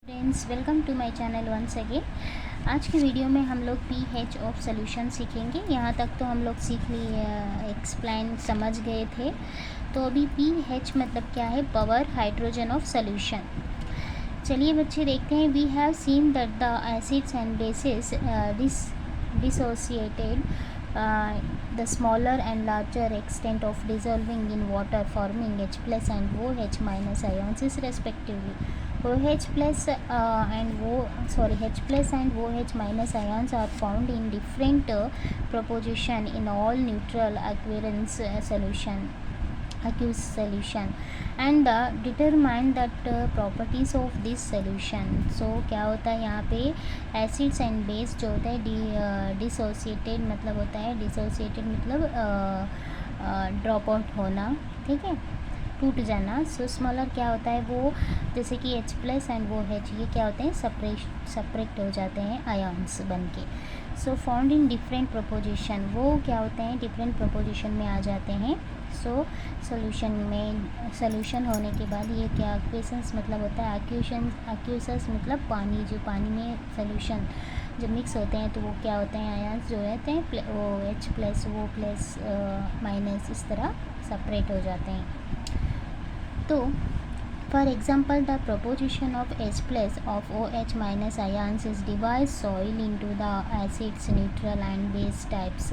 Friends, welcome to my channel once again. आज की video में हम लोग पीएच ऑफ सॉल्यूशन सीखेंगे। यहाँ तक तो हम लोग सीख लिए, एक्सप्लेन समझ गए थे। तो अभी पीएच मतलब क्या है? Power hydrogen of solution. चलिए बच्चे देखते हैं। We have seen that the acids and bases dissociated the smaller and larger extent of dissolving in water, forming H plus and OH minus ions is respectively. H plus and OH minus ions are found in different proportion in all neutral aqueous solution and determine that properties of this solution. So क्या होता है यहाँ पे? Acids and base जो होता है dissociated मतलब होता है, डिसोसिएटेड मतलब ड्रॉप आउट होना, ठीक है, टूट जाना। सो स्मॉलर क्या होता है? वो जैसे कि H प्लस एंड वो H, ये क्या होते हैं? सेपरेट हो जाते हैं आयन्स बन के। सो फाउंड इन डिफरेंट प्रोपोजिशन, वो क्या होते हैं? डिफरेंट प्रोपोजिशन में आ जाते हैं। सो सोल्यूशन होने के बाद ये क्या? एक्वेशंस मतलब होता है एक्यूसस मतलब पानी, जो पानी में सोल्यूशन जब मिक्स होते हैं तो वो क्या होते हैं? आयन्स जो रहते हैं वो H प्लस वो प्लस माइनस इस तरह सेपरेट हो जाते हैं। तो for example the proposition of H plus of OH minus ions is divide soil into the acids, neutral and base types.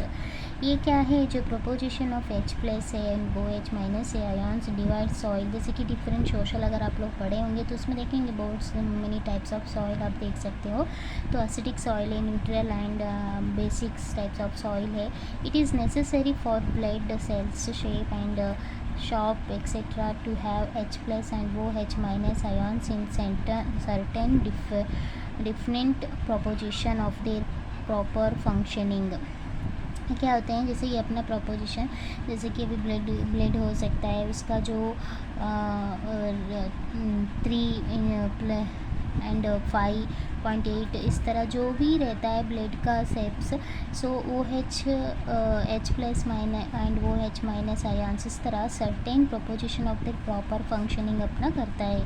ये क्या है? जो प्रोपोजिशन ऑफ H प्लस है एंड OH माइनस है आयन्स डिवाइड सॉइल, जैसे कि different social अगर आप लोग पढ़े होंगे तो उसमें देखेंगे बहुत मेनी टाइप्स ऑफ सॉइल आप देख सकते हो। तो एसिडिक सॉइल है, neutral and basic types of soil है। It is necessary for blood cells shape and sharp etc. to have H plus and OH minus ions in certain different proposition of their proper functioning। क्या होते हैं? जैसे ये अपना proposition, जैसे कि अभी ब्लड हो सकता है, उसका जो 3 एंड 5.8 इस तरह जो भी रहता है ब्लड का ceps. So H plus minus and OH minus ions इस तरह certain proposition of the proper functioning अपना करता है।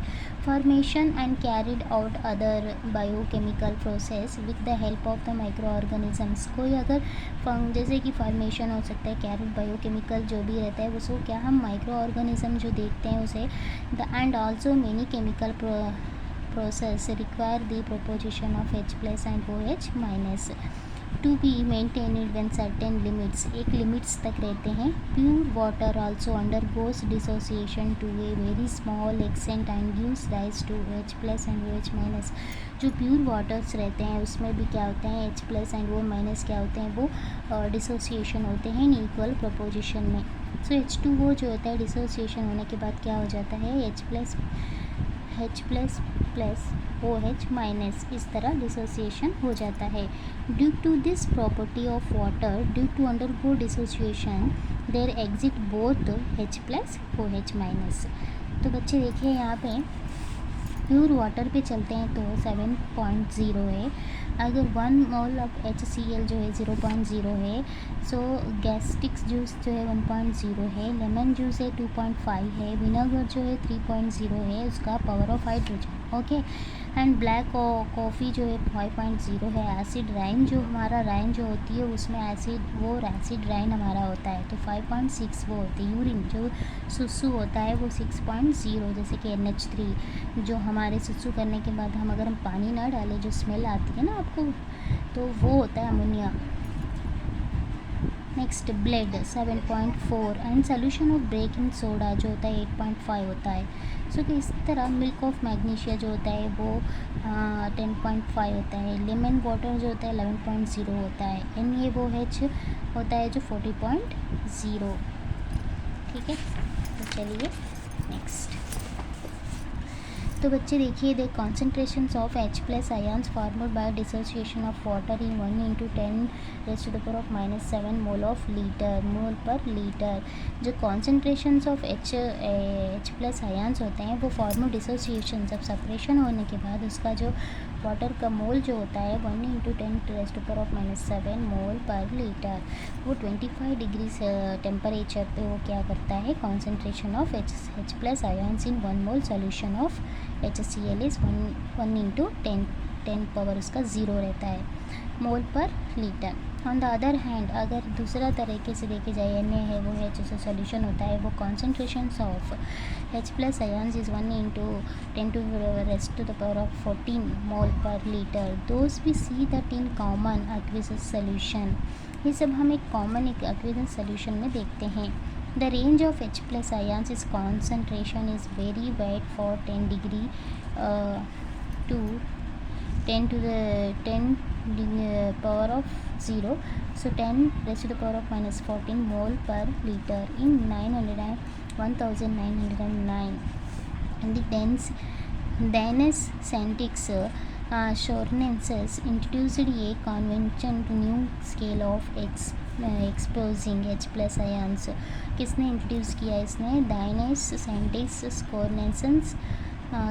Formation and carried out other biochemical process with the help of the micro organisms. कोई अगर जैसे कि फॉर्मेशन हो सकता है, कैरिड बायोकेमिकल जो भी रहता है उसको क्या हम माइक्रो ऑर्गेनिज्म जो देखते हैं उसे and also many chemical process require the proposition of H plus and OH minus to be maintained when certain limits, एक limits तक रहते हैं। Pure water also undergoes dissociation to a very small extent and gives rise to H plus and OH minus। जो pure waters रहते हैं उसमें भी क्या होते हैं? H plus and O minus क्या होते हैं? वो डिसोसिएशन होते हैं इन इक्वल प्रोपोजिशन में। सो H2O जो होता है डिसोसिएशन होने के बाद क्या हो जाता है? H plus plus OH minus इस तरह डिसोसिएशन हो जाता है। Due to this property of water, due to undergo dissociation there exist both H plus OH minus. तो बच्चे देखिए यहाँ पे प्योर वाटर पे चलते हैं तो 7.0 है। अगर 1 मोल ऑफ HCl जो है 0.0 है। सो गैस्ट्रिक जूस जो है 1.0 है, लेमन जूस है 2.5 है, विनेगर जो है 3.0 है उसका power of hydrogen, okay. And black coffee जो है 5.0 है। एसिड राइन जो हमारा राइन जो होती है उसमें एसिड राइन हमारा होता है तो 5.6 वो होती है। यूरिन जो सुसु होता है वो 6.0, जैसे कि NH3 जो हमारे सुसु करने के बाद अगर हम पानी ना डालें जो स्मेल आती है ना आपको, तो वो होता है ammonia. Next blade 7.4 and solution of baking soda जो होता है 8.5 होता है। सो तो इस तरह मिल्क ऑफ मैग्नीशिया जो होता है वो 10.5 होता है। लेमन वाटर जो होता है 11.0 होता है। NaOH होता है जो 40.0, ठीक है। तो चलिए नेक्स्ट। तो बच्चे देखिए the concentrations of H plus ions formed by dissociation of water in 1 × 10⁻⁻⁷ mole per litre. जो concentrations of H plus ions होते हैं वो फॉर्म डिसोसिएशन, जब सेपरेशन होने के बाद उसका जो वाटर का मोल जो होता है 1 × 10⁻⁻⁷ मोल पर लीटर। वो 25 डिग्री टेम्परेचर पे वो क्या करता है, concentration of H plus ions in 1 mole solution of HCl is 1 × 10 power उसका 0 रहता है मोल per litre. On the other hand अगर दूसरा तरीके से देखे जाए Na है वो H जो सोल्यूशन होता है वो concentration of H plus ions is 1 × 10⁻⁴ mole per litre. Those we see that in common aqueous solution, ये सब हम एक कॉमन एक एक्वियस सोल्यूशन में देखते हैं। The range of H plus ions is concentration is very wide for 10 degree to 10 to the 10 power of 0, so 10⁻⁻14 mole per liter in 1909. And the Danish scientist Sorensen introduced a convention to new scale of exposing H plus ions. किसने introduce किया इसने, डायनेस scientist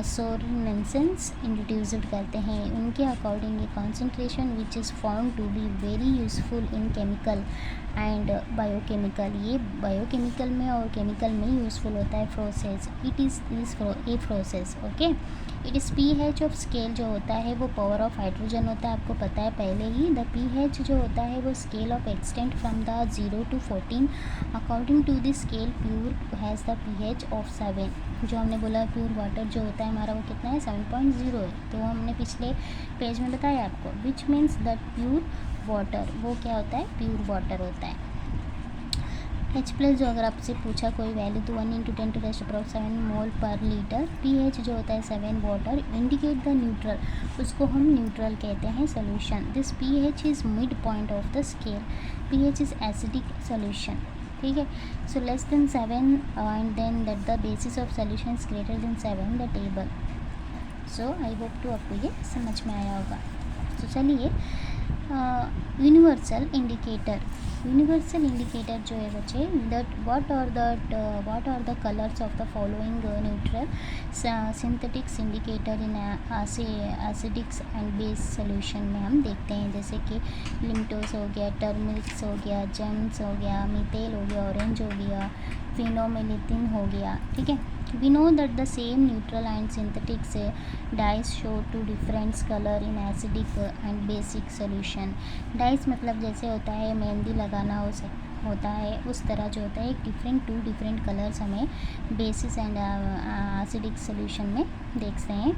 सोरेनसेंस introduced करते हैं। उनके according ये concentration which is found to be very useful in chemical and biochemical, ये biochemical में और केमिकल में यूज़फुल होता है process. It is a process okay. It is pH of scale जो होता है वो पावर ऑफ हाइड्रोजन होता है, आपको पता है पहले ही। द pH जो होता है वो scale of extent from the 0 to 14 according to the scale. Pure has the pH of 7, जो हमने बोला प्योर वाटर जो होता है हमारा वो कितना है 7.0 है, तो हमने पिछले पेज में बताया आपको। Which means that pure water वो क्या होता है, प्योर वाटर होता है। H प्लस जो अगर आपसे पूछा कोई वैल्यू तो 1 × 10⁻⁷ मोल पर लीटर। pH जो होता है 7 वाटर इंडिकेट द न्यूट्रल, उसको हम न्यूट्रल कहते हैं solution. This pH is mid point of the scale, pH is acidic solution, ठीक है। So less than 7 and then that the basis of solution is greater than 7 the table. So I hope to आपको ये समझ में आया होगा। तो चलिए यूनिवर्सल इंडिकेटर जो है बच्चे, that what are the colours of the following neutral synthetics indicator in acidics and base solution में हम देखते हैं, जैसे कि लिम्टोस हो गया, टर्मरिक्स हो गया, जेम्स हो गया, मिथेल हो गया, ऑरेंज हो गया, फिनोमेलिथिन हो गया, ठीक है। We know that the same neutral and synthetic dyes show two different color in acidic and basic solution। dyes मतलब जैसे होता है मेहंदी लगाना होता है उस तरह जो होता है एक टू डिफरेंट कलर्स हमें बेसिस एंड एसिडिक सोल्यूशन में देखते हैं।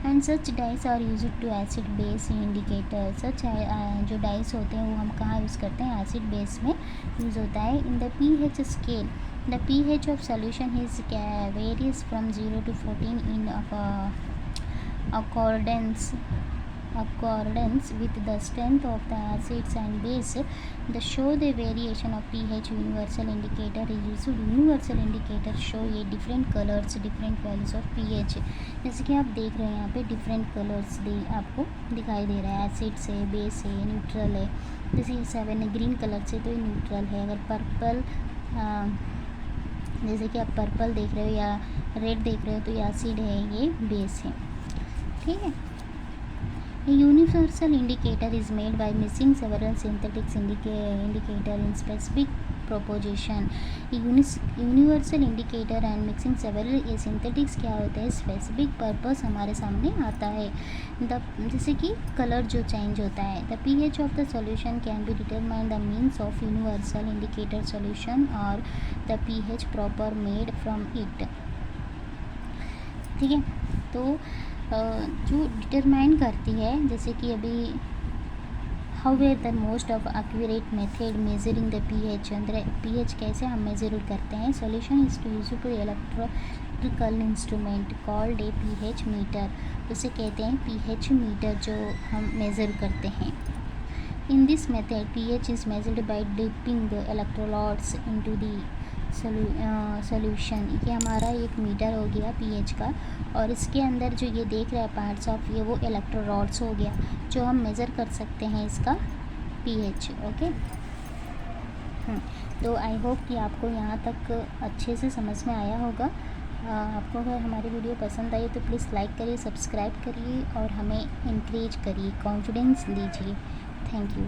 And such dyes are use to acid base indicator. Such जो डाइस होते हैं वो हम कहाँ यूज़ करते हैं, एसिड बेस में यूज़ होता है। In the pH scale the pH of solution is varies from 0 to 14 in accordance with the strength of the acids and base। The show the variation of pH universal indicator is used। universal indicator show ये different colors different values of pH। जैसे कि आप देख रहे हैं यहाँ पे different colors आपको दिखाई दे रहा है, एसिड से, बेस है, न्यूट्रल है। जैसे 7 ग्रीन कलर से तो ये न्यूट्रल है, अगर पर्पल जैसे कि आप पर्पल देख रहे हो या रेड देख रहे हो तो ये एसिड है, ये बेस है, ठीक है। Universal indicator is made by mixing several synthetics indicator in specific proposition. Universal indicator and mixing several ये सिंथेटिक्स क्या होता है, स्पेसिफिक पर्पस हमारे सामने आता है। जैसे कि कलर जो चेंज होता है। The pH of the solution can be determine the means of universal indicator solution और the pH proper made from it, ठीक है। तो जो डिटरमाइन करती है, जैसे कि अभी however the most of accurate method measuring the pH, अंदर pH कैसे हम मेजर करते हैं। Solution is to use to electrical instrument called a pH meter, उसे कहते हैं pH मीटर जो हम मेज़र करते हैं। In this method pH is measured by dipping the electrolytes into the solution. ये हमारा एक मीटर हो गया pH का, और इसके अंदर जो ये देख रहा है पार्ट्स ऑफ ये वो इलेक्ट्रोड्स हो गया जो हम मेज़र कर सकते हैं इसका pH, ओके। तो आई होप कि आपको यहाँ तक अच्छे से समझ में आया होगा। आपको अगर हमारी वीडियो पसंद आई तो प्लीज़ लाइक करिए, सब्सक्राइब करिए और हमें इनक्रेज करिए, कॉन्फिडेंस दीजिए। Thank you.